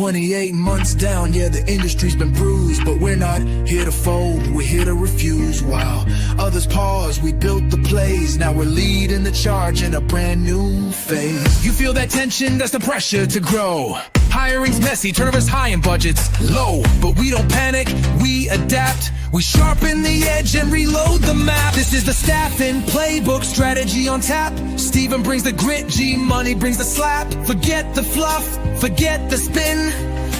28 months down, yeah, the industry's been bruised, but we're not here to fold, we're here to refuse. While others pause, we built the plays, now we're leading the charge in a brand new phase. You feel that tension, that's the pressure to grow. Hiring's messy, turnovers high and budgets low, but we don't panic, we adapt. We sharpen the edge and reload the map. This is the staffing playbook, strategy on tap. Steven brings the grit, G-Money brings the slap. Forget the fluff, forget the spin.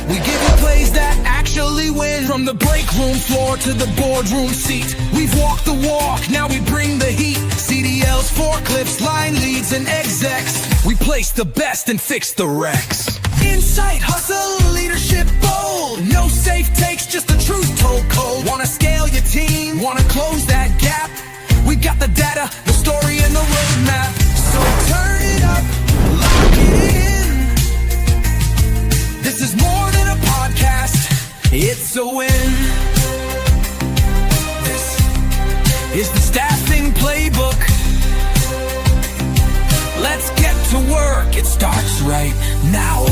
We give you plays that actually win. From the break room floor to the boardroom seat, we've walked the walk, now we bring the heat. CDLs, forklifts, line leads, and execs. We place the best and fix the wrecks. Insight, hustle, leadership bold. No safe takes, just the truth told cold. Wanna scale your team, wanna close that gap. We got the data, the story, and the roadmap. So turn it up, lock it in. This is more than a podcast, it's a win. This is the staffing playbook. Let's get to work, it starts right now.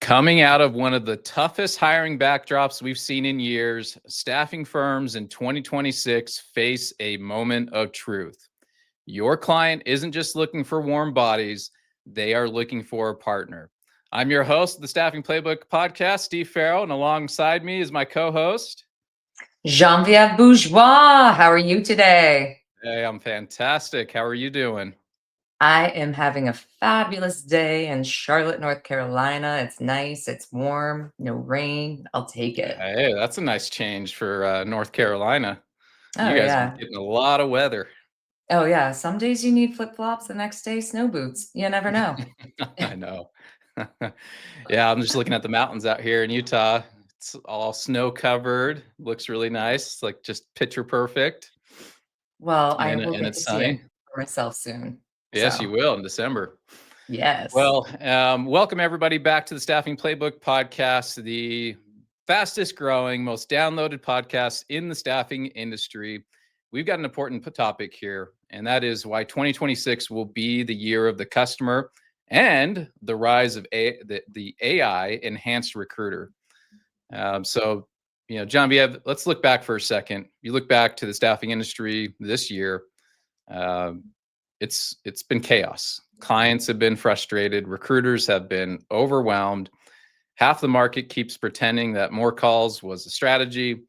Coming out of one of the toughest hiring backdrops we've seen in years, staffing firms in 2026 face a moment of truth. Your client isn't just looking for warm bodies, they are looking for a partner. I'm your host of the Staffing Playbook podcast, Steve Farrell, and alongside me is my co-host, Geneviève Bourgeois. How are you today? Hey, I'm fantastic. How are you doing? I am having a fabulous day in Charlotte, North Carolina. It's nice, it's warm, no rain. I'll take it. Hey, that's a nice change for North Carolina. Oh, You guys yeah. are getting a lot of weather. Oh, yeah. Some days you need flip-flops, the next day snow boots. You never know. I know. Yeah, I'm just looking at the mountains out here in Utah. It's all snow covered. Looks really nice. It's like just picture perfect. Well, I And, will and get it's to see sunny. it for myself soon. Yes, So, you will in December. yes. Well, welcome everybody back to the Staffing Playbook podcast, the fastest growing, most downloaded podcast in the staffing industry. We've got an important topic here, and that is why 2026 will be the year of the customer and the rise of the AI enhanced recruiter. So, Geneviève, let's look back for a second. You look back to the staffing industry this year. It's been chaos. Clients have been frustrated. Recruiters have been overwhelmed. Half the market keeps pretending that more calls was a strategy.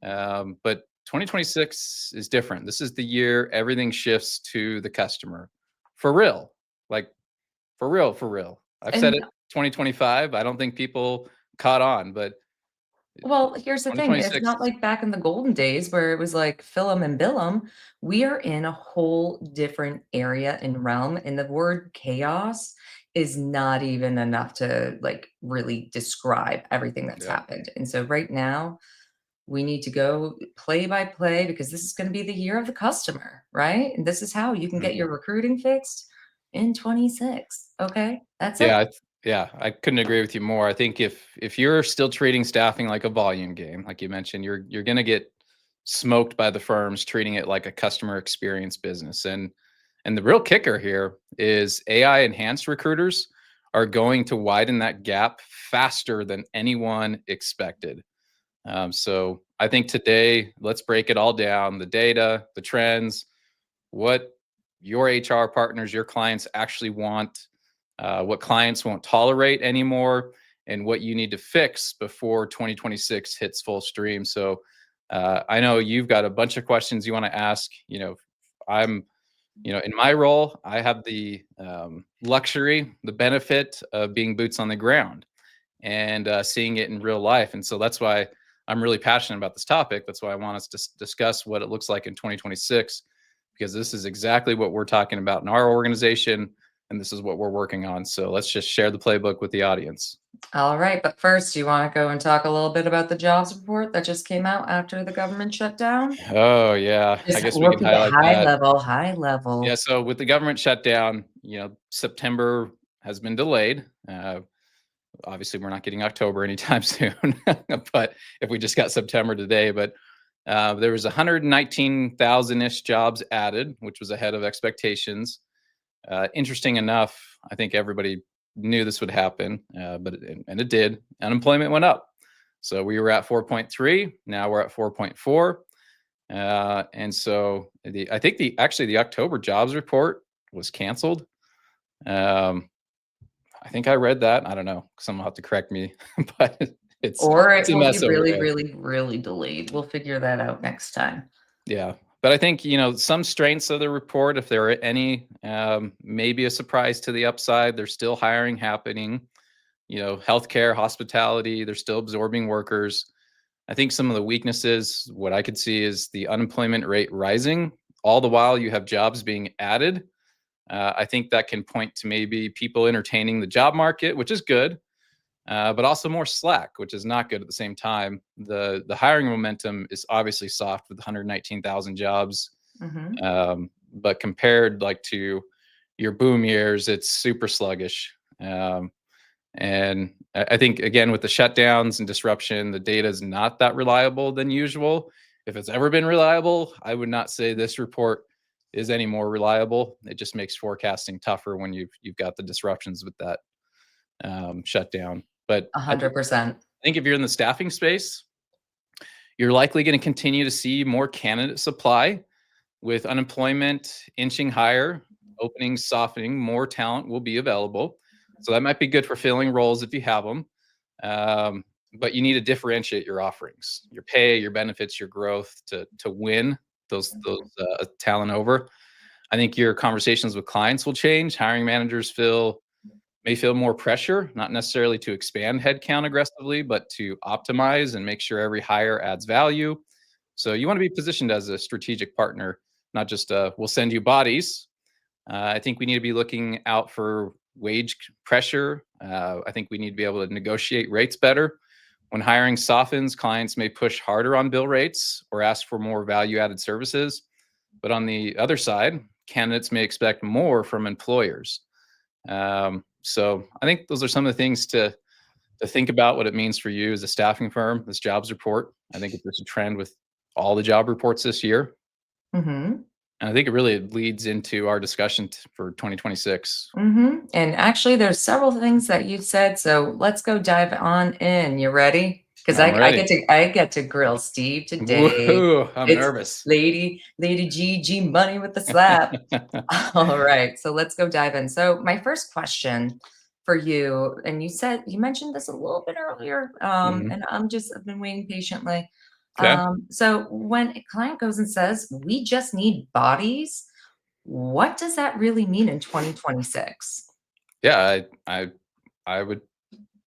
But 2026 is different. This is the year everything shifts to the customer. For real. Like, for real. I've said And it 2025. I don't think people caught on, but well, here's the thing. It's 2026. not like back in the golden days where it was like fill 'em and bill 'em. We are in a whole different area and realm, and the word chaos is not even enough to like really describe everything that's Yeah. happened. And so right now, we need to go play by play because this is going to be the year of the customer, right? And this is how you can get your recruiting fixed in 26. Okay? That's it. I couldn't agree with you more. I think if you're still treating staffing like a volume game, like you mentioned, you're going to get smoked by the firms treating it like a customer experience business. And the real kicker here is AI enhanced recruiters are going to widen that gap faster than anyone expected. So I think today, let's break it all down, the data, the trends, what your HR partners, your clients actually want, what clients won't tolerate anymore, and what you need to fix before 2026 hits full stream. So I know you've got a bunch of questions you want to ask. I'm, in my role, I have the luxury, the benefit of being boots on the ground and seeing it in real life. And so that's why I'm really passionate about this topic. That's why I want us to discuss what it looks like in 2026, because this is exactly what we're talking about in our organization, and this is what we're working on. So let's just share the playbook with the audience. All right, but first, you want to go and talk a little bit about the jobs report that just came out after the government shutdown? Oh, yeah. I Just guess we look can at the highlight high that. level, high level. Yeah, so with the government shutdown, September has been delayed. Obviously, we're not getting October anytime soon, but if we just got September today, but there was 119,000-ish jobs added, which was ahead of expectations. Interesting enough, I think everybody knew this would happen, and it did. Unemployment went up. So we were at 4.3. Now we're at 4.4. And so I think the October jobs report was canceled. Um, I think I read that. I don't know. Someone will have to correct me, but Or it's it a will be mess over really, there. really, really delayed. We'll figure that out next time. Yeah. But I think, some strengths of the report, if there are any, maybe a surprise to the upside, there's still hiring happening, healthcare, hospitality, they're still absorbing workers. I think some of the weaknesses, what I could see is the unemployment rate rising, all the while you have jobs being added. I think that can point to maybe people entertaining the job market, which is good, but also more slack, which is not good at the same time. The hiring momentum is obviously soft with 119,000 jobs, Mhm. but compared like to your boom years, it's super sluggish. And I think again with the shutdowns and disruption, the data is not that reliable than usual. If it's ever been reliable, I would not say this report is any more reliable. It just makes forecasting tougher when you've got the disruptions with that shutdown. But I 100%. think if you're in the staffing space, you're likely going to continue to see more candidate supply with unemployment inching higher, openings softening, more talent will be available. So that might be good for filling roles if you have them. Um, but you need to differentiate your offerings, your pay, your benefits, your growth to win those talent over. I think your conversations with clients will change. Hiring managers may feel more pressure, not necessarily to expand headcount aggressively, but to optimize and make sure every hire adds value. So you want to be positioned as a strategic partner, not just we'll send you bodies. I think we need to be looking out for wage pressure. I think we need to be able to negotiate rates better. When hiring softens, clients may push harder on bill rates or ask for more value added services. But on the other side, candidates may expect more from employers. So I think those are some of the things to think about what it means for you as a staffing firm, this jobs report. I think there's a trend with all the job reports this year. Mhm. And I think it really leads into our discussion for 2026. Mhm. And actually, there's several things that you said, so let's go dive on in. You ready? Because I'm I ready. get to grill Steve today. Woohoo! I'm It's nervous. Lady G Money with the slap. All right, so let's go dive in. So my first question for you, and you mentioned this a little bit earlier, Mhm. and I've been waiting patiently. Okay. So when a client goes and says, "We just need bodies," what does that really mean in 2026? Yeah, I would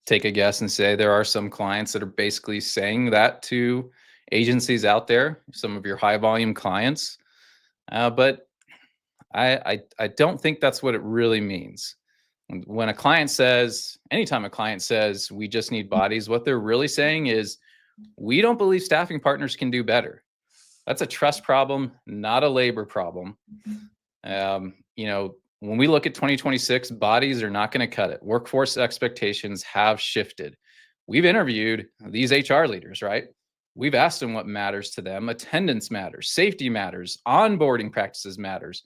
take a guess and say there are some clients that are basically saying that to agencies out there, some of your high volume clients. But I don't think that's what it really means. When a client says, anytime a client says we just need bodies, what they're really saying is we don't believe staffing partners can do better. That's a trust problem, not a labor problem. When we look at 2026, bodies are not going to cut it. Workforce expectations have shifted. We've interviewed these HR leaders, right? We've asked them what matters to them. Attendance matters, safety matters, onboarding practices matters.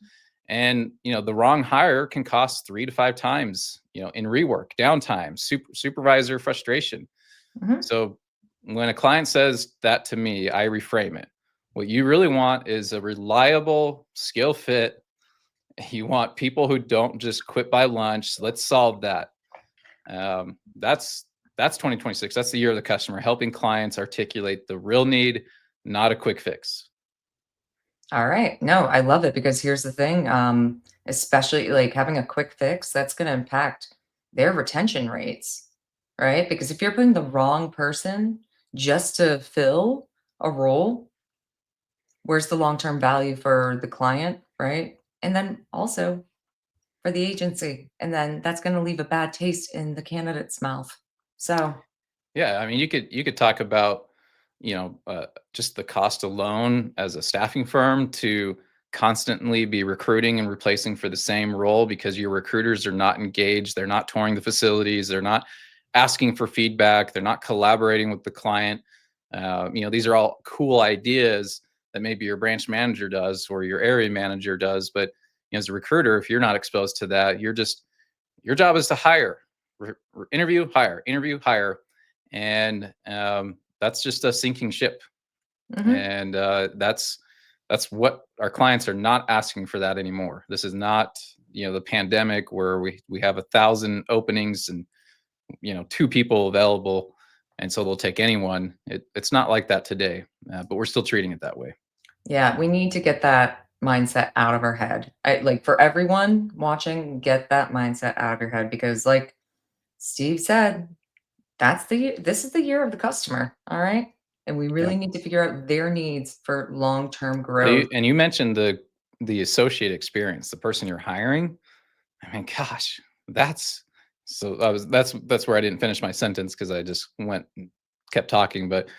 And the wrong hire can cost 3 to 5 times, in rework, downtime, supervisor frustration. Mhm. So when a client says that to me, I reframe it. What you really want is a reliable skill fit. You want people who don't just quit by lunch. Let's solve that. That's 2026. That's the year of the customer, helping clients articulate the real need, not a quick fix. All right. No, I love it because here's the thing, especially like having a quick fix, that's going to impact their retention rates, right? Because if you're putting the wrong person just to fill a role, where's the long-term value for the client, right? And then also for the agency. And then that's going to leave a bad taste in the candidate's mouth. So, Yeah, I mean, you could talk about, just the cost alone as a staffing firm to constantly be recruiting and replacing for the same role because your recruiters are not engaged, they're not touring the facilities, they're not asking for feedback, they're not collaborating with the client. These are all cool ideas that maybe your branch manager does or your area manager does, but as a recruiter, if you're not exposed to that, your job is to hire. interview, hire, and that's just a sinking ship. Mhm. And that's what our clients are not asking for that anymore. This is not, the pandemic where we have 1,000 openings and 2 people available, and so they'll take anyone. It's not like that today, but we're still treating it that way. Yeah, we need to get that mindset out of our head. Like, for everyone watching, get that mindset out of your head because, like Steve said, this is the year of the customer, all right? And we Yeah. really need to figure out their needs for long-term Well, growth. you mentioned the associate experience, the person you're hiring. I mean, gosh, that's so I was that's where I didn't finish my sentence because I just went and kept talking. But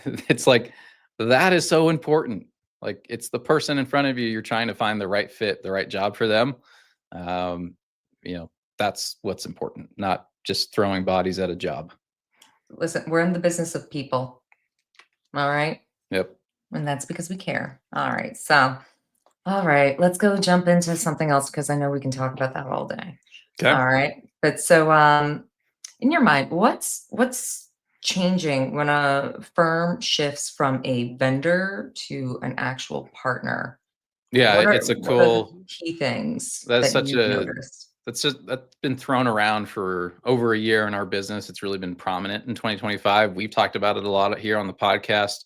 it's like that is so important. Like it's the person in front of you. You're trying to find the right fit, the right job for them. Um, you know, that's what's important, not just throwing bodies at a job. Listen, we're in the business of people, all right? Yep. And that's because we care. All right. So, all right, let's go jump into something else because I know we can talk about that all day. Okay. All right. But so in your mind, what's changing when a firm shifts from a vendor to an actual partner? Yeah, What are it's a what are the cool. key things That's that such you've a noticed? that's been thrown around for over a year in our business. It's really been prominent in 2025. We've talked about it a lot here on the podcast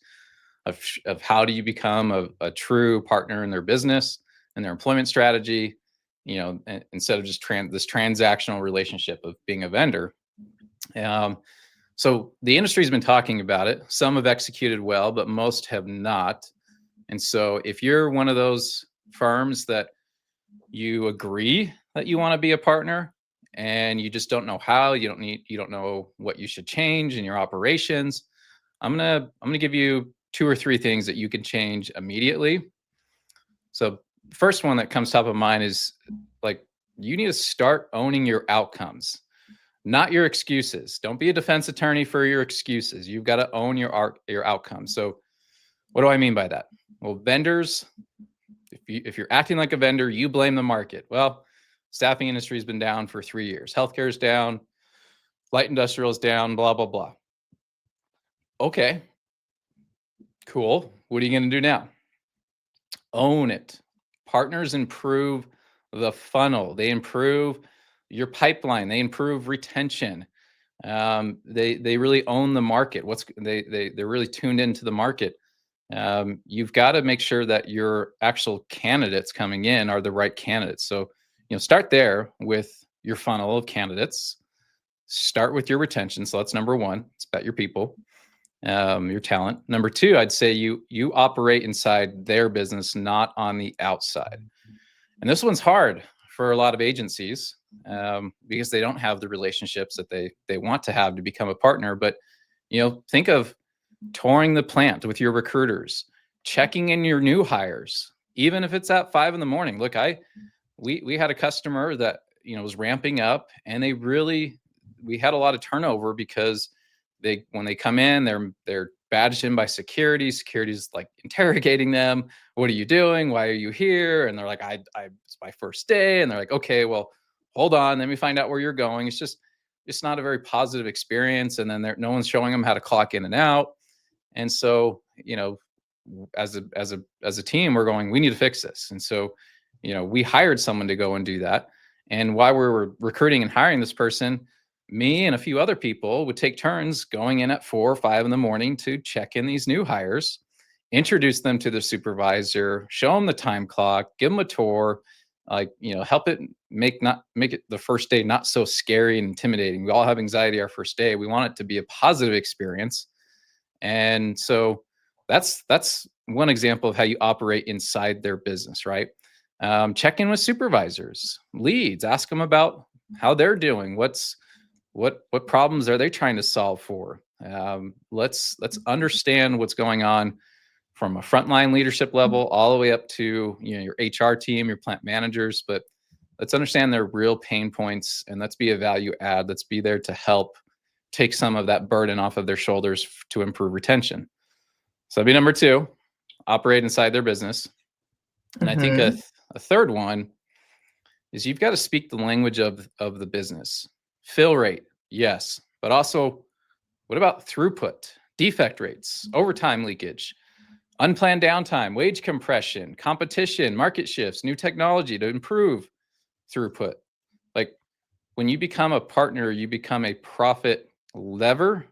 of how do you become a true partner in their business and their employment strategy, instead of just this transactional relationship of being a vendor. Um, so the industry's been talking about it. Some have executed well, but most have not. And so if you're one of those firms that you agree that you want to be a partner and you just don't know how, you don't know what you should change in your operations, I'm gonna give you 2 or 3 things that you can change immediately. So first one that comes top of mind is like you need to start owning your outcomes, not your excuses. Don't be a defense attorney for your excuses. You've got to own your outcomes. So what do I mean by that? Well, vendors, if you're acting like a vendor, you blame the market. Well, staffing industry has been down for 3 years. Healthcare is down, light industrial is down, blah blah blah. Okay, cool. What are you going to do now? Own it. Partners improve the funnel. They improve your pipeline. They improve retention. They really own the market. They're really tuned into the market. You've got to make sure that your actual candidates coming in are the right candidates. So, start there with your funnel of candidates. Start with your retention. So that's number one. It's about your people, your talent. Number two, I'd say you operate inside their business, not on the outside. And this one's hard for a lot of agencies because they don't have the relationships that they want to have to become a partner. But think of touring the plant with your recruiters, checking in your new hires, even if it's at 5 in the morning. Look, we had a customer that was ramping up, and we had a lot of turnover because when they come in, they're badged in by security. Security's like interrogating them. What are you doing? Why are you here? And they're like, it's my first day. And they're like, okay, well, hold on. Let me find out where you're going. It's not a very positive experience. And then no one's showing them how to clock in and out. And so, as a team, we're going, we need to fix this. And so, we hired someone to go and do that. And while we were recruiting and hiring this person, me and a few other people would take turns going in at 4 or 5 in the morning to check in these new hires, introduce them to the supervisor, show them the time clock, give them a tour, help it make it the first day not so scary and intimidating. We all have anxiety our first day. We want it to be a positive experience. And so that's one example of how you operate inside their business, right? Check in with supervisors, leads, ask them about how they're doing. What problems are they trying to solve for? Let's understand what's going on from a frontline leadership level all the way up to your HR team, your plant managers. But let's understand their real pain points, and let's be a value add. Let's be there to help take some of that burden off of their shoulders to improve retention. So that'd be number two, operate inside their business. And I think Mhm. a third one is you've got to speak the language of the business. Fill rate, yes. But also, what about throughput, defect rates, overtime leakage, unplanned downtime, wage compression, competition, market shifts, new technology to improve throughput? Like when you become a partner, you become a profit lever,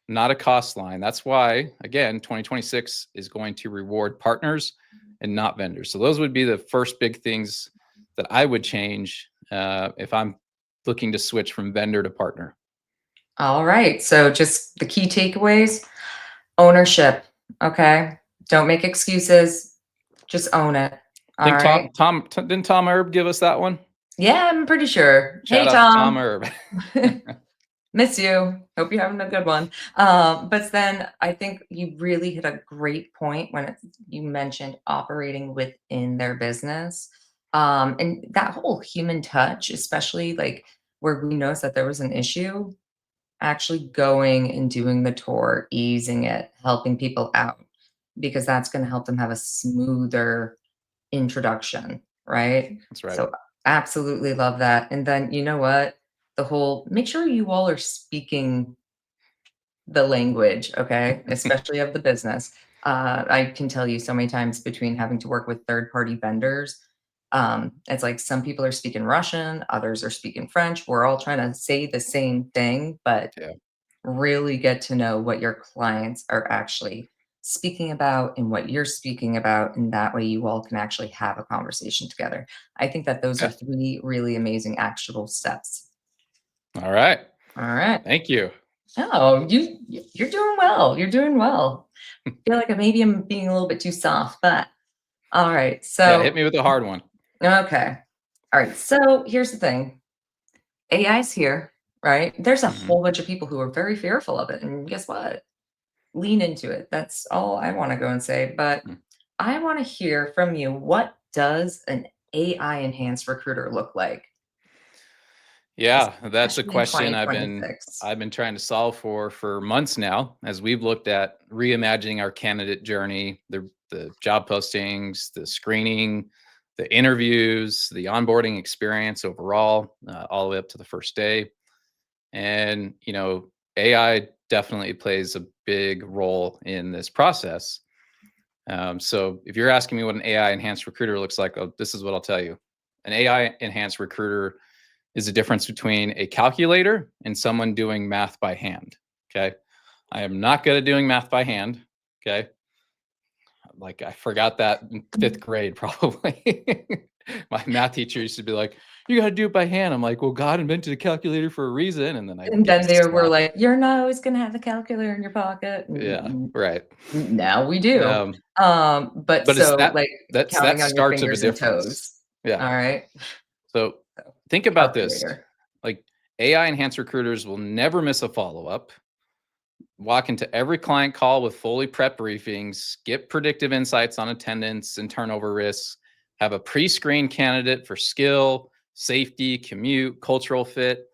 not a cost line. That's why, again, 2026 is going to reward partners and not vendors. So those would be the first big things that I would change if I'm looking to switch from vendor to partner. All right. So just the key takeaways: ownership. Okay. Don't make excuses. Just own it. I All think right. Didn't Tom Erb give us that one? Yeah, I'm pretty sure. Hey, Shout out to Tom Tom. Erb. Miss you. Hope you're having a good one. But then I think you really hit a great point when you mentioned operating within their business. And that whole human touch, especially like where we noticed that there was an issue, actually going and doing the tour, easing it, helping people out, because that's going to help them have a smoother introduction, right? That's right. So absolutely love that. And then you know what? The whole make sure you all are speaking the language, okay? Especially of the business. I can tell you so many times between having to work with third party vendors, it's like some people are speaking Russian, others are speaking French. We're all trying to say the same thing, but Yeah. really get to know what your clients are actually speaking about and what you're speaking about. And that way you all can actually have a conversation together. I think that those are Yeah. 3 really amazing actionable steps. All right. All right. Thank you. Oh, you're doing well. You're doing well. I feel like maybe I'm being a little bit too soft, but all right. Yeah, hit So, me with a hard one. okay. All right. So here's the thing. AI's here, right? There's a Mhm. whole bunch of people who are very fearful of it. And guess what? Lean into it. That's all I want to go and say. But Mm. I want to hear from you. What does an AI enhanced recruiter look like, Yeah, that's a especially in question 2026? I've been trying to solve for months now as we've looked at reimagining our candidate journey, the job postings, the screening, the interviews, the onboarding experience overall, all the way up to the first day. And AI definitely plays a big role in this process. So if you're asking me what an AI enhanced recruiter looks like, oh, this is what I'll tell you. An AI enhanced recruiter is the difference between a calculator and someone doing math by hand. Okay. I am not good at doing math by hand. Okay. Like I forgot that in fifth grade, probably. My math teacher used to be like, you got to do it by hand. I'm like, well, God invented a calculator for a reason. And then I'd And get then they were slapped. like, "You're not always gonna have a calculator in your pocket." Yeah. Right. Now we do. Um, But but it's so, like, that counting on your starts of a fingers and difference. toes. Yeah. Alright? So So, think about this. calculator. Like AI enhanced recruiters will never miss a follow-up, walk into every client call with fully prepped briefings, get predictive insights on attendance and turnover risks, have a pre-screened candidate for skill, safety, commute, cultural fit,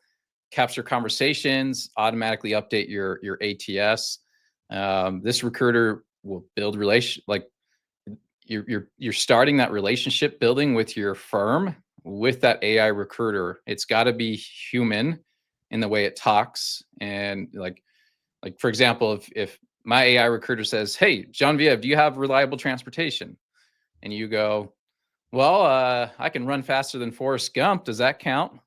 capture conversations, automatically update your ATS. This recruiter will build you're starting that relationship building with your firm with that AI recruiter. It's got to be human in the way it talks. And like for example, if my AI recruiter says, hey, Geneviève, do you have reliable transportation? And you go, well, I can run faster than Forrest Gump. Does that count?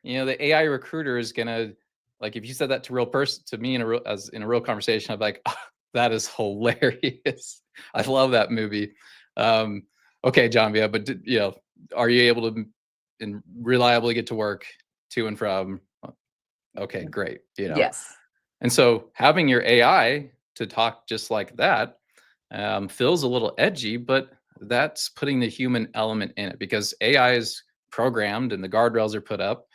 The AI recruiter is gonna, like, if you said that to real person to me in a real conversation, I'm like, "Oh, that is hilarious. I love that movie. Um, okay, John, yeah, but are you able to and reliably get to work to and from? Okay, great. Yes. And so having your AI to talk just like that feels a little edgy, but that's putting the human element in it because AI is programmed and the guardrails are put up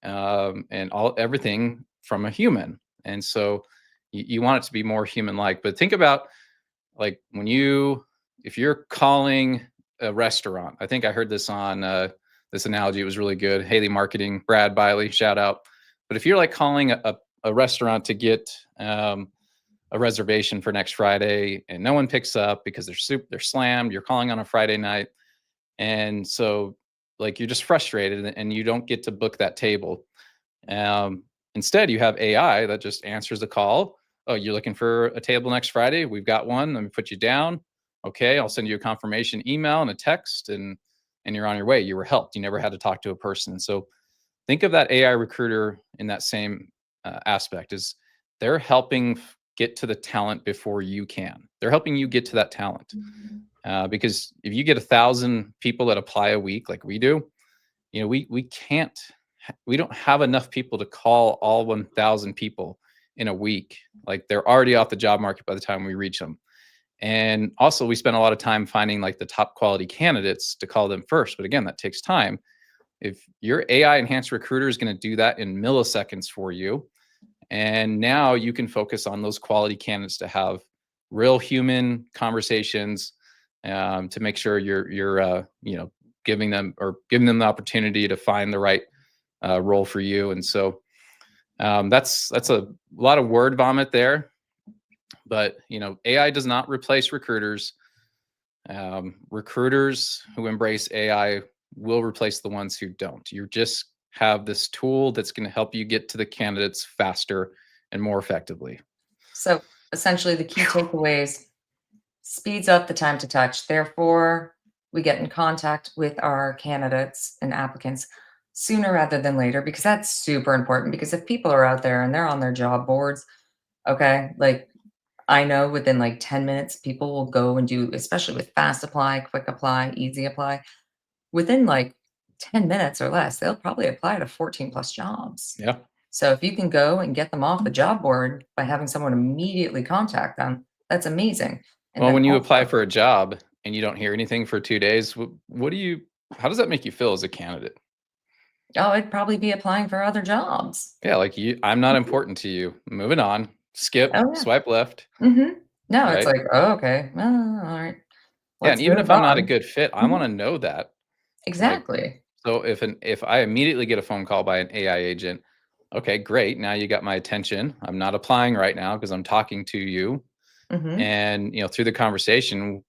and everything from a human. And so you want it to be more human-like. But think about like if you're calling a restaurant. I think I heard this on this analogy. It was really good. Haley Marketing, Brad Biley, shout out. But if you're like calling a restaurant to get a reservation for next Friday and no one picks up because they're slammed, you're calling on a Friday night, and so like you're just frustrated and you don't get to book that table. Instead, you have AI that just answers the call. Oh, you're looking for a table next Friday? We've got one. Let me put you down. Okay, I'll send you a confirmation email and a text, and you're on your way. You were helped. You never had to talk to a person. So think of that AI recruiter in that same aspect. Is they're helping get to the talent before you can. They're helping you get to that talent. Because if you get 1,000 people that apply a week, like we do, we can't, we don't have enough people to call all 1,000 people in a week. Like they're already off the job market by the time we reach them. And also, we spend a lot of time finding like the top quality candidates to call them first. But again, that takes time. If your AI enhanced recruiter is going to do that in milliseconds for you, and now you can focus on those quality candidates to have real human conversations, to make sure you're giving them the opportunity to find the right role for you. And so that's a lot of word vomit there, but AI does not replace recruiters. Recruiters who embrace AI will replace the ones who don't. You just have this tool that's going to help you get to the candidates faster and more effectively. So essentially, the key takeaways: speeds up the time to touch. Therefore, we get in contact with our candidates and applicants sooner rather than later, because that's super important. Because if people are out there and they're on their job boards, okay, like I know within like 10 minutes, people will go and do, especially with fast apply, quick apply, easy apply, within like 10 minutes or less, they'll probably apply to 14 plus jobs. Yeah. So if you can go and get them off the job board by having someone immediately contact them, that's amazing. And Well, then when you apply also, for a job and you don't hear anything for 2 days, what do you? How does that make you feel as a candidate? oh, I'd probably be applying for other jobs. Yeah, like I'm not important to you. Moving on. Skip. Oh, yeah. Swipe left. No, it's Right. like, oh, okay. Well, all right. Yeah, and Let's even move if I'm not a on. good fit, I Mhm. want to know that. Like, Exactly. so if I immediately get a phone call by an AI agent, okay, great. Now you got my attention. I'm not applying right now because I'm talking to you. hmm And through the conversation,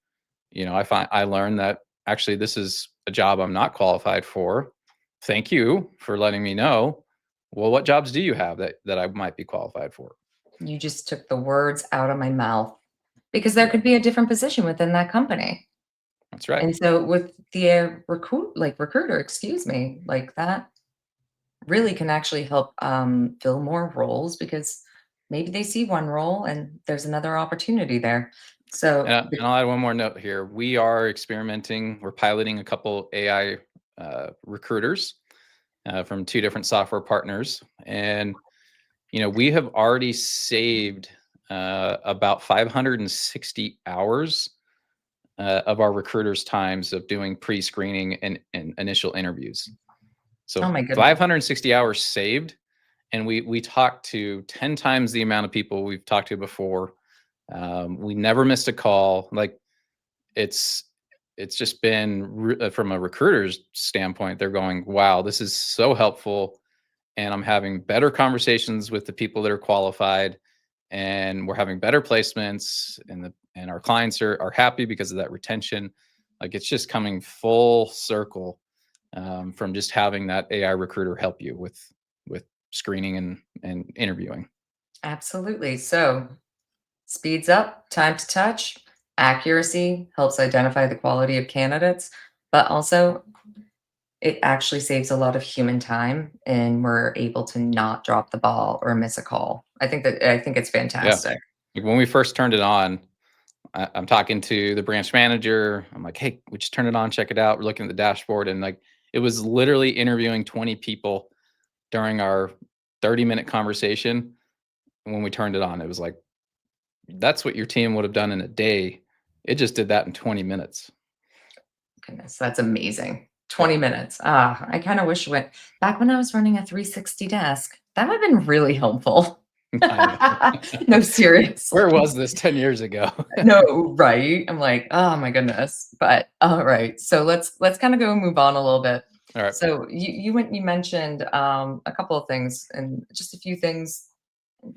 I learned that actually this is a job I'm not qualified for. Thank you for letting me know. Well, what jobs do you have that I might be qualified for? You just took the words out of my mouth, because there Yeah, could be a different position within that company. that's right. And so with the recruiter, excuse me, like that really can actually help fill more roles, because maybe they see one role and there's another opportunity there. So And I'll add one more note here. We are experimenting. We're piloting a couple AI recruiters from two different software partners, and we have already saved about 560 hours of our recruiters' times of doing pre-screening and initial interviews. oh So my goodness. 560 hours saved, and we talked to 10 times the amount of people we've talked to before. We never missed a call. Like it's it's just been from a recruiter's standpoint, they're going, wow, this is so helpful, and I'm having better conversations with the people that are qualified, and we're having better placements, and our clients are happy because of that retention. Like it's just coming full circle, from just having that AI recruiter help you with screening and interviewing. Absolutely. So speeds up time to touch, accuracy helps identify the quality of candidates, but also it actually saves a lot of human time, and we're able to not drop the ball or miss a call. I think it's Yeah. fantastic. Like when we first turned it on, I'm talking to the branch manager. I'm like, hey, we just turned it on, check it out. We're looking at the dashboard, and like it was literally interviewing 20 people during our 30-minute conversation. And when we turned it on, it was like, that's what your team would have done in a day. It just did that in 20 minutes. Goodness, that's amazing. Yeah. 20 minutes. Ah, I kind of wish it went back when I was running a 360 desk. That would have been really helpful. I know. No, Where seriously. was this 10 years ago? No, right? I'm like, oh my goodness. But all right. So let's kind of go move on a little bit. All right. So you mentioned a couple of things and just a few things.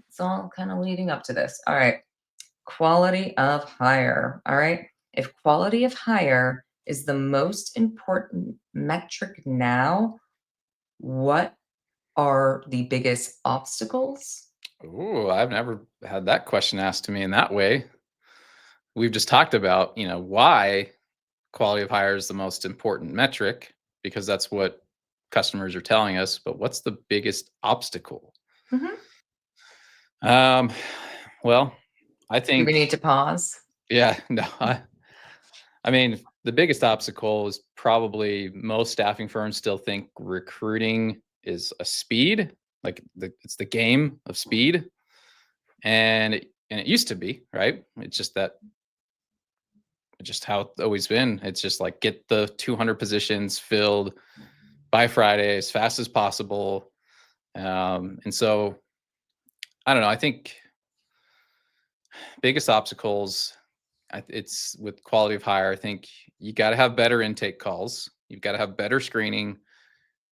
It's all kind of leading up to this. All right. Quality of hire. All right. If quality of hire is the most important metric now, what are the biggest obstacles? Ooh, I've never had that question asked to me in that way. We've just talked about, why quality of hire is the most important metric because that's what customers are telling us. But what's the biggest obstacle? Mhm. Um, well, I Do we think, need to pause? yeah, no, I mean, the biggest obstacle is probably most staffing firms still think recruiting is a speed, like it's the game of speed, and it used to be, right? It's just that it's just how it's always been. It's just like get the 200 positions filled by Friday as fast as possible. And so I don't know. I think biggest obstacles, it's with quality of hire. I think you got to have better intake calls. You've got to have better screening,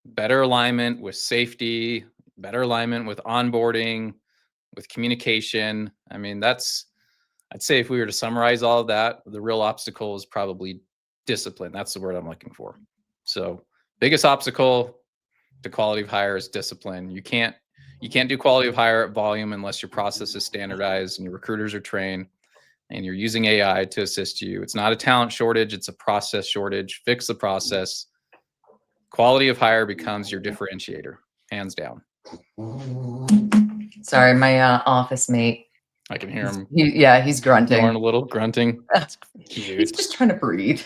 better alignment with safety, better alignment with onboarding, with communication. I mean, I'd say if we were to summarize all of that, the real obstacle is probably discipline. That's the word I'm looking for. So, biggest obstacle to quality of hire is discipline. You can't do quality of hire at volume unless your process is standardized and your recruiters are trained and you're using AI to assist you. It's not a talent shortage, it's a process shortage. Fix the process. Quality of hire becomes your differentiator, hands down. Sorry, my office mate. I can hear him He's snoring grunting. a little, grunting. It's He's cute. just trying to breathe.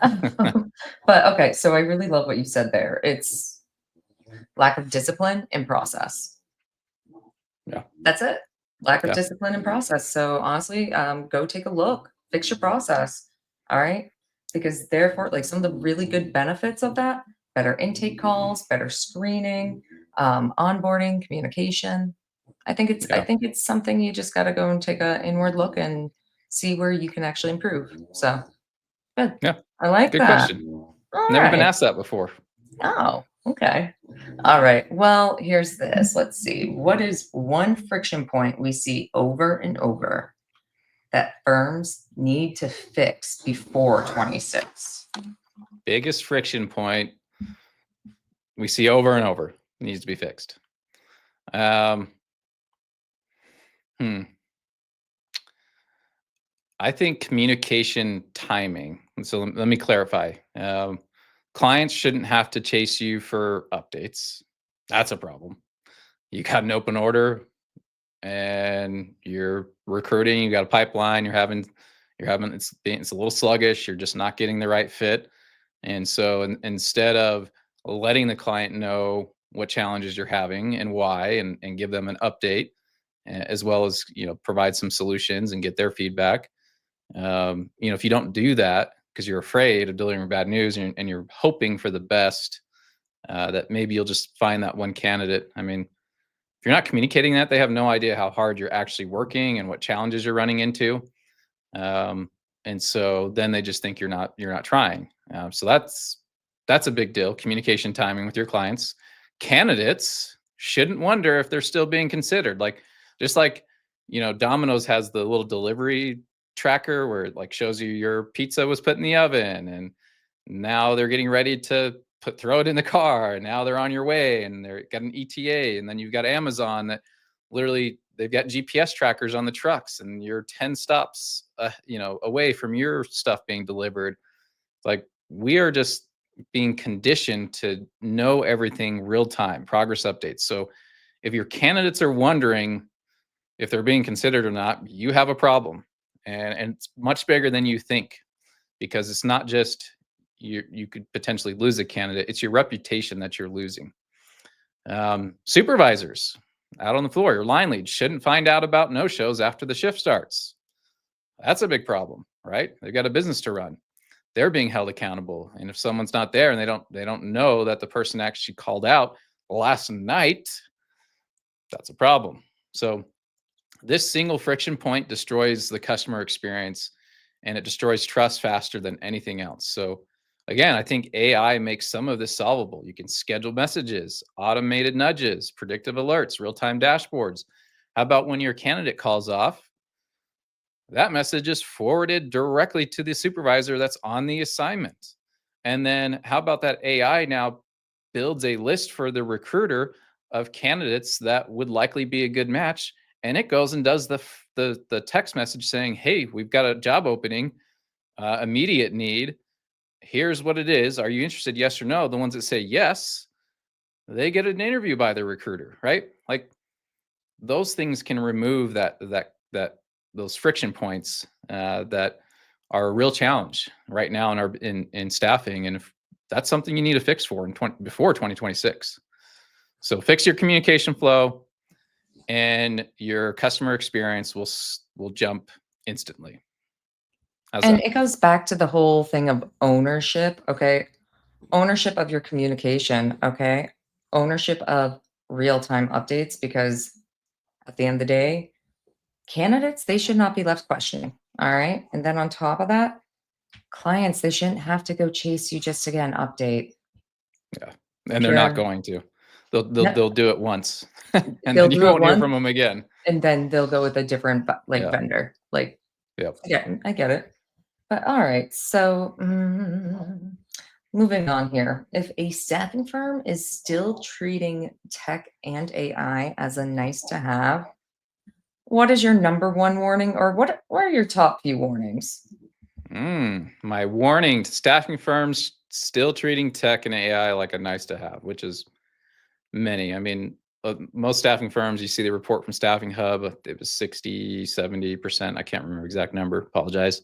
But okay, so I really love what you said there. It's lack of discipline and process. Yeah. That's it. Lack of Yeah. discipline and process. So honestly, go take a look, fix your process. All right. Because therefore, like some of the really good benefits of that, better intake calls, better screening, onboarding, communication. I Yeah. think it's something you just gotta go and take a inward look and see where you can actually improve. So good. Yeah. I like Good that. question. All Never been right. asked that before. Oh, okay. All right. Well, here's this. Let's see. What is one friction point we see over and over that firms need to fix before 26? Biggest friction point we see over and over needs to be fixed. Um, hmm. I think communication timing. And so let me clarify. Clients shouldn't have to chase you for updates. That's a problem. You got an open order and you're recruiting, you got a pipeline, you're having it's a little sluggish, you're just not getting the right fit. And so instead of letting the client know what challenges you're having and why and give them an update as well as provide some solutions and get their feedback. If you don't do that because you're afraid of delivering bad news and you're hoping for the best, that maybe you'll just find that one candidate. I mean, if you're not communicating that, they have no idea how hard you're actually working and what challenges you're running into. Um, and so then they just think you're not trying. So that's a big deal. Communication timing with your clients. Candidates shouldn't wonder if they're still being considered. Like just like Domino's has the little delivery tracker where it like shows you your pizza was put in the oven and now they're getting ready to throw it in the car and now they're on your way and they're got an ETA and then you've got Amazon that literally they've got GPS trackers on the trucks and you're 10 stops away from your stuff being delivered. Like we are just being conditioned to know everything real time, progress updates. So if your candidates are wondering if they're being considered or not, you have a problem. And it's much bigger than you think because it's not just you could potentially lose a candidate, it's your reputation that you're losing. Supervisors out on the floor, your line leads shouldn't find out about no shows after the shift starts. That's a big problem, right? They've got a business to run. They're being held accountable. And if someone's not there and they don't know that the person actually called out last night, that's a problem. So this single friction point destroys the customer experience and it destroys trust faster than anything else. So again, I think AI makes some of this solvable. You can schedule messages, automated nudges, predictive alerts, real-time dashboards. How about when your candidate calls off, that message is forwarded directly to the supervisor that's on the assignment. And then how about that AI now builds a list for the recruiter of candidates that would likely be a good match, and it goes and does the text message saying, "Hey, we've got a job opening, immediate need. Here's what it is. Are you interested? Yes or no?" The ones that say yes, they get an interview by the recruiter, right? Like those things can remove that those friction points that are a real challenge right now in our in staffing, and if that's something you need to fix for before 2026. So fix your communication flow, and your customer experience will jump instantly. How's And that? it goes back to the whole thing of ownership, okay? Ownership of your communication, okay? Ownership of real-time updates, because at the end of the day, candidates, they should not be left questioning, all right? And then on top of that, clients, they shouldn't have to go chase you just to get an update. Yeah, and If they're not you're going to. They'll no, they'll do it once, and they'll then you do it won't hear once from them again. and then they'll go with a different like Yeah. vendor. Like, Yep. yeah, I get it. But all right, so moving on here. If a staffing firm is still treating tech and AI as a nice to have, what is your number one warning, or what are your top few warnings? My warning to staffing firms still treating tech and AI like a nice to have, which is many. I mean, most staffing firms, you see the report from Staffing Hub, it was 60, 70%. I can't remember exact number, apologize.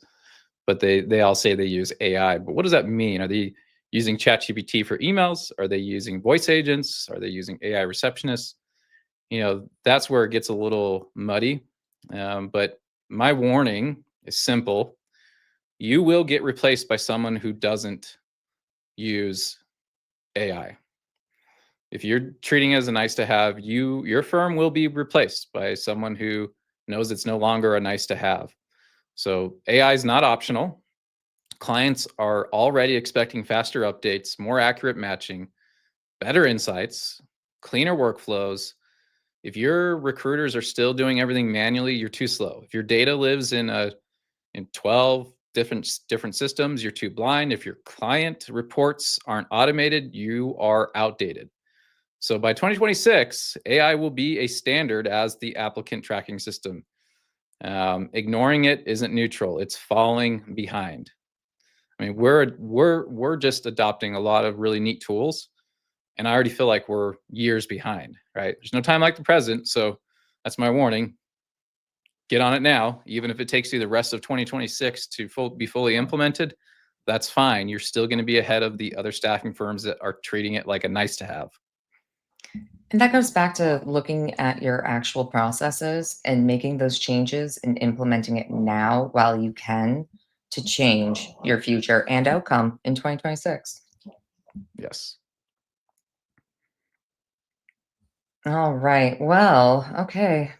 But they all say they use AI. But what does that mean? Are they using ChatGPT for emails? Are they using voice agents? Are they using AI receptionists? That's where it gets a little muddy. But my warning is simple. You will get replaced by someone who doesn't use AI. If you're treating it as a nice to have, your firm will be replaced by someone who knows it's no longer a nice to have. So AI is not optional. Clients are already expecting faster updates, more accurate matching, better insights, cleaner workflows. If your recruiters are still doing everything manually, you're too slow. If your data lives in 12 different systems, you're too blind. If your client reports aren't automated, you are outdated. So by 2026, AI will be a standard as the applicant tracking system. Ignoring it isn't neutral; it's falling behind. I mean, we're just adopting a lot of really neat tools, and I already feel like we're years behind. Right? There's no time like the present, so that's my warning. Get on it now, even if it takes you the rest of 2026 to be fully implemented. That's fine. You're still going to be ahead of the other staffing firms that are treating it like a nice to have. And that goes back to looking at your actual processes and making those changes and implementing it now while you can to change your future and outcome in 2026. Yes. All right. Well, okay.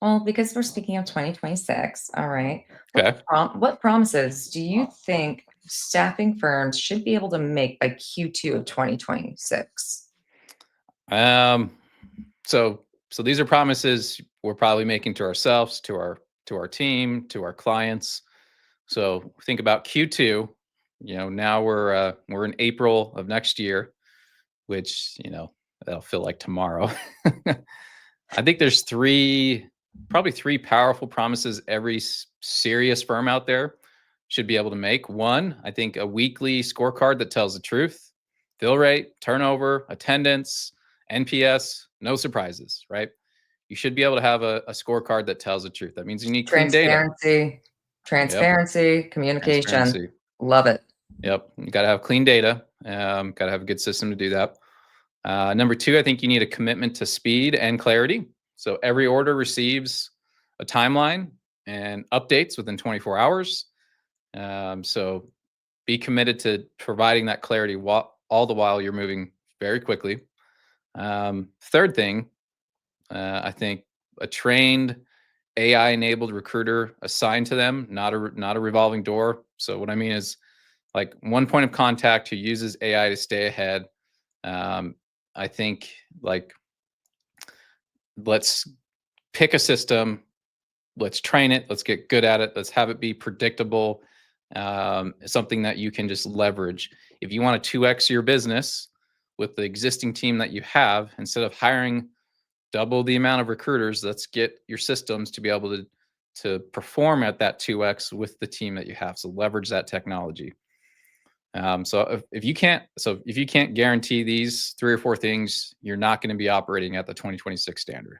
Well, because we're speaking of 2026, all right. Okay. What promises do you think staffing firms should be able to make by Q2 of 2026? Um, so these are promises we're probably making to ourselves, to our team, to our clients. So think about Q2. Now we're in April of next year, which that'll feel like tomorrow. I think there's probably three powerful promises every serious firm out there should be able to make. One, I think a weekly scorecard that tells the truth, fill rate, turnover, attendance, NPS, no surprises, right? You should be able to have a scorecard that tells the truth. That means you need clean data. Transparency, Yep. transparency, communication. Transparency. Love it. Yep. You got to have clean data. Got to have a good system to do that. Number two, I think you need a commitment to speed and clarity. So every order receives a timeline and updates within 24 hours. So be committed to providing that clarity all the while you're moving very quickly. Third thing, I think a trained AI-enabled recruiter assigned to them, not a revolving door. So what I mean is like one point of contact who uses AI to stay ahead. I think like let's pick a system, let's train it, let's get good at it, let's have it be predictable, something that you can just leverage. If you want to 2x your business with the existing team that you have, instead of hiring double the amount of recruiters, let's get your systems to be able to perform at that 2x with the team that you have. So leverage that technology. So if you can't guarantee these 3 or 4 things, you're not going to be operating at the 2026 standard.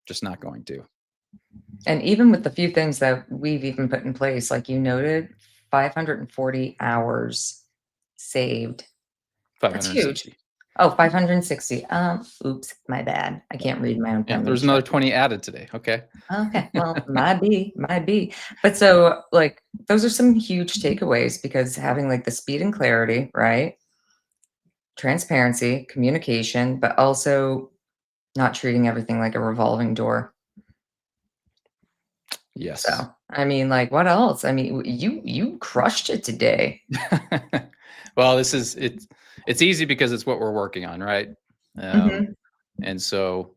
Just not going to. And even with the few things that we've even put in place, like you noted, 540 hours saved. That's huge. 560. Oh, 560. Oops, my bad. I can't read my own Yeah, penmanship. there's another 20 added today. Okay. Okay, well, might be. But so, like, those are some huge takeaways because having like the speed and clarity, right? Transparency, communication, but also not treating everything like a revolving door. Yes. So, I mean, like, what else? I mean, you crushed it today. Well, it's easy because it's what we're working on, right? Mhm. And so,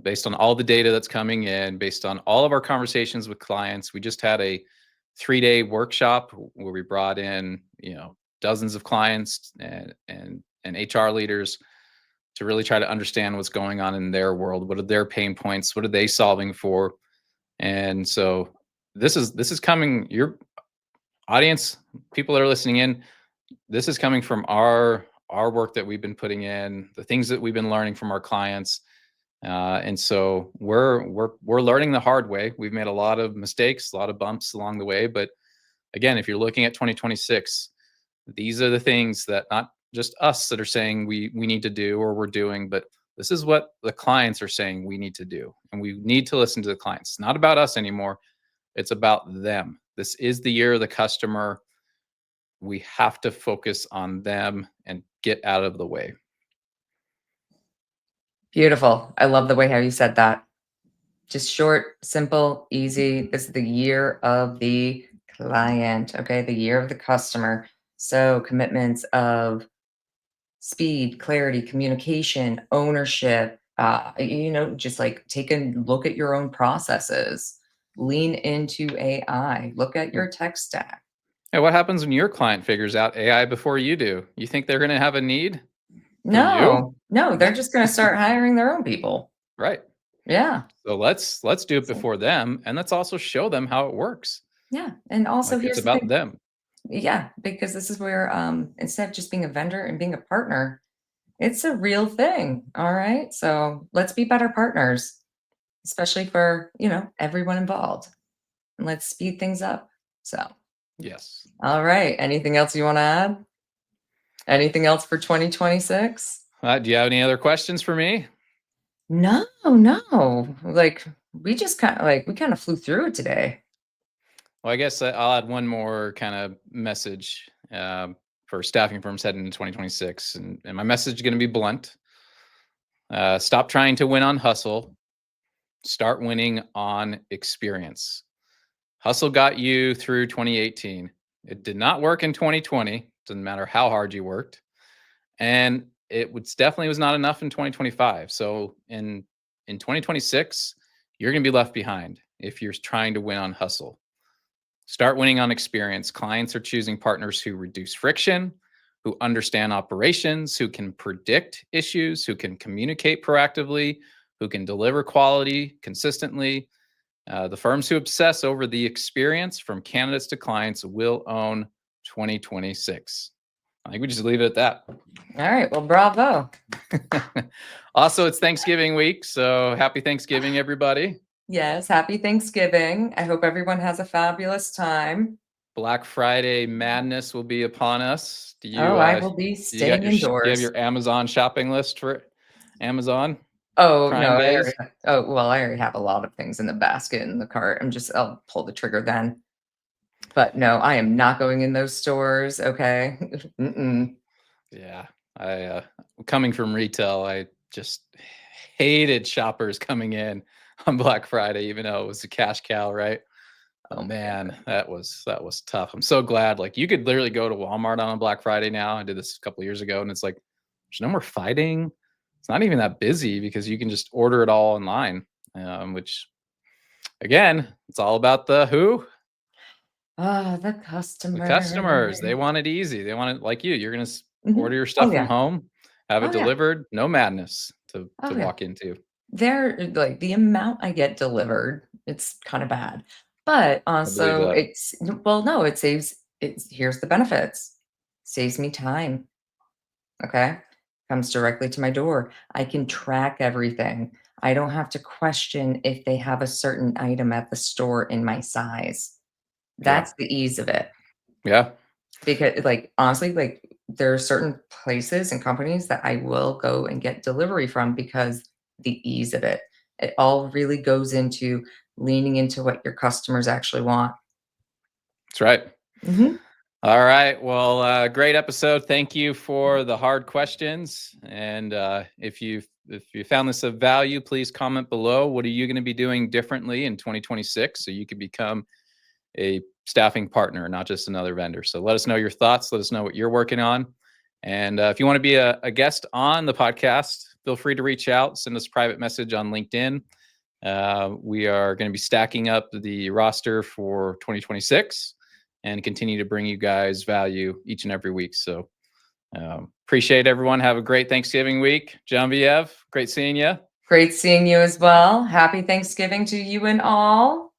based on all the data that's coming in, based on all of our conversations with clients, we just had a 3-day workshop where we brought in, dozens of clients and HR leaders to really try to understand what's going on in their world. What are their pain points? What are they solving for? And so this is coming, your audience, people that are listening in, this is coming from our work that we've been putting in, the things that we've been learning from our clients. And so we're learning the hard way. We've made a lot of mistakes, a lot of bumps along the way. But again, if you're looking at 2026, these are the things that not just us that are saying we need to do or we're doing, but this is what the clients are saying we need to do. And we need to listen to the clients. It's not about us anymore. It's about them. This is the year of the customer. We have to focus on them and get out of the way. Beautiful. I love the way how you said that. Just short, simple, easy. This is the year of the client, okay? The year of the customer. So commitments of speed, clarity, communication, ownership, just like take a look at your own processes, lean into AI, look at your tech stack. Hey, what happens when your client figures out AI before you do? You think they're going to have a need for you? No, they're just going to start hiring their own people. Right. Yeah. So let's do it before them, and let's also show them how it works. Yeah. And also, Like, it's here's the about thing. them. Yeah, because this is where instead of just being a vendor and being a partner, it's a real thing. All right. So let's be better partners, especially for, everyone involved. And let's speed things up. So, Yes. all right. Anything else you want to add? Anything else for 2026? Do you have any other questions for me? No, no. Like we kind of flew through it today. Well, I guess I'll add one more kind of message for staffing firms heading into 2026, and my message is going to be blunt. Stop trying to win on hustle. Start winning on experience. Hustle got you through 2018. It did not work in 2020. Doesn't matter how hard you worked. And definitely was not enough in 2025. So in 2026, you're going to be left behind if you're trying to win on hustle. Start winning on experience. Clients are choosing partners who reduce friction, who understand operations, who can predict issues, who can communicate proactively, who can deliver quality consistently. The firms who obsess over the experience from candidates to clients will own 2026. I think we just leave it at that. All right. Well, bravo. Also, it's Thanksgiving week. So happy Thanksgiving, everybody. Yes. Happy Thanksgiving. I hope everyone has a fabulous time. Black Friday madness will be upon us. I will be Do staying you have indoors. your Amazon shopping list for Amazon? Oh, Prime no, days? I already have a lot of things in the basket in the cart. I'll pull the trigger then. But no, I am not going in those stores, okay? Mm-mm. Yeah. Coming from retail, I just hated shoppers coming in on Black Friday, even though it was a cash cow, right? Oh, Man, that was tough. I'm so glad. Like, you could literally go to Walmart on a Black Friday now. I did this a couple of years ago, and it's like there's no more fighting. It's not even that busy because you can just order it all online. Which, again, it's all about the who? the The customer. customers. They want it easy. They want it like you. You're gonna Mhm. order your Oh, stuff from yeah. home, Have it Oh, yeah. delivered. No madness to Oh, yeah. walk into. There like, the amount I get delivered, it's kinda bad. But I believe also that. it's well, no, it saves it's here's the benefits. Saves me time, okay? Comes directly to my door. I can track everything. I don't have to question if they have a certain item at the store in my size. Yeah. That's the ease of it. Yeah. Because, like, honestly, like, there are certain places and companies that I will go and get delivery from because the ease of it. It all really goes into leaning into what your customers actually want. That's right. Mhm. All right. Well, great episode. Thank you for the hard questions. And if you found this of value, please comment below. What are you going to be doing differently in 2026 so you can become a staffing partner, not just another vendor? So let us know your thoughts. Let us know what you're working on. And if you want to be a guest on the podcast, feel free to reach out. Send us a private message on LinkedIn. We are going to be stacking up the roster for 2026 and continue to bring you guys value each and every week. So appreciate everyone. Have a great Thanksgiving week. Geneviève, great seeing you. Great seeing you as well. Happy Thanksgiving to you and all.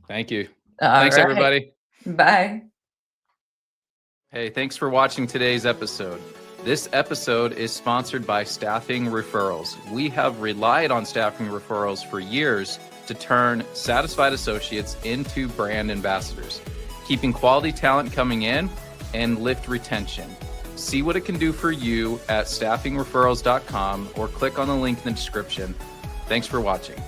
Thank you. All Thanks, right. everybody. Bye. Hey, thanks for watching today's episode. This episode is sponsored by Staffing Referrals. We have relied on staffing referrals for years to turn satisfied associates into brand ambassadors, keeping quality talent coming in and lift retention. See what it can do for you at staffingreferrals.com or click on the link in the description. Thanks for watching.